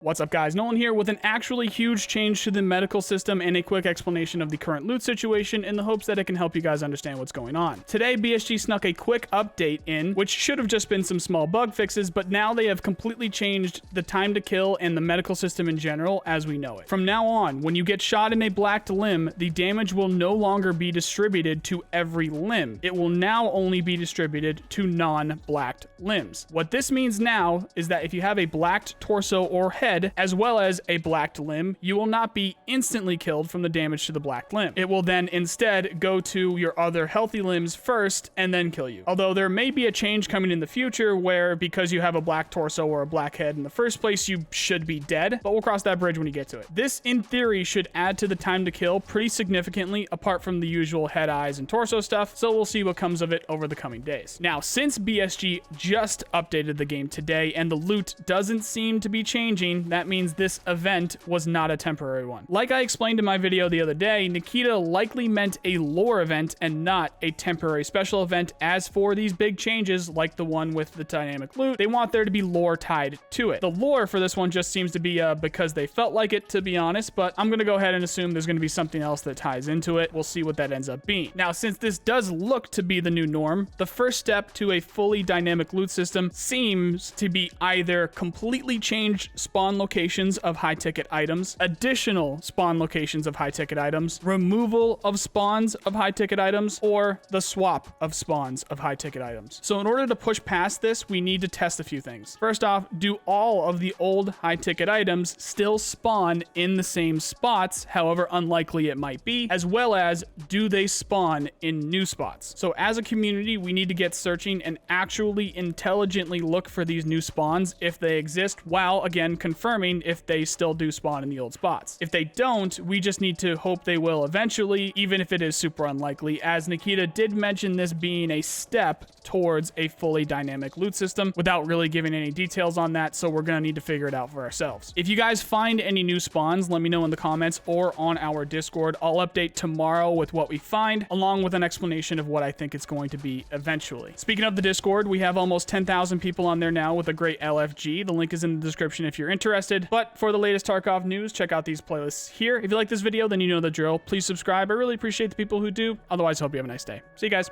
What's up guys, Nolan here with an actually huge change to the medical system and a quick explanation of the current loot situation in the hopes that it can help you guys understand what's going on. Today, BSG snuck a quick update in, which should have just been some small bug fixes, but now they have completely changed the time to kill and the medical system in general as we know it. From now on, when you get shot in a blacked limb, the damage will no longer be distributed to every limb. It will now only be distributed to non-blacked limbs. What this means now is that if you have a blacked torso or head, as well as a blacked limb, you will not be instantly killed from the damage to the blacked limb. It will then instead go to your other healthy limbs first and then kill you. Although there may be a change coming in the future where because you have a black torso or a black head in the first place, you should be dead, but we'll cross that bridge when you get to it. This, in theory, should add to the time to kill pretty significantly apart from the usual head, eyes, and torso stuff, so we'll see what comes of it over the coming days. Now, since BSG just updated the game today and the loot doesn't seem to be changing, that means this event was not a temporary one. Like I explained in my video the other day, Nikita likely meant a lore event and not a temporary special event. As for these big changes, like the one with the dynamic loot, they want there to be lore tied to it. The lore for this one just seems to be because they felt like it, to be honest, but I'm gonna go ahead and assume there's gonna be something else that ties into it. We'll see what that ends up being. Now, since this does look to be the new norm, the first step to a fully dynamic loot system seems to be either completely changed spawn locations of high-ticket items, additional spawn locations of high-ticket items, removal of spawns of high-ticket items, or the swap of spawns of high-ticket items. So in order to push past this, we need to test a few things. First off, do all of the old high-ticket items still spawn in the same spots, however unlikely it might be, as well as do they spawn in new spots? So as a community, we need to get searching and actually intelligently look for these new spawns if they exist, while again confirming if they still do spawn in the old spots. If they don't, we just need to hope they will eventually, even if it is super unlikely, as Nikita did mention this being a step towards a fully dynamic loot system without really giving any details on that, so we're gonna need to figure it out for ourselves. If you guys find any new spawns, let me know in the comments or on our Discord. I'll update tomorrow with what we find, along with an explanation of what I think it's going to be eventually. Speaking of the Discord, we have almost 10,000 people on there now with a great LFG. The link is in the description if you're interested. But for the latest Tarkov news, check out these playlists here. If you like this video, then you know the drill. Please subscribe. I really appreciate the people who do. Otherwise, I hope you have a nice day. See you guys.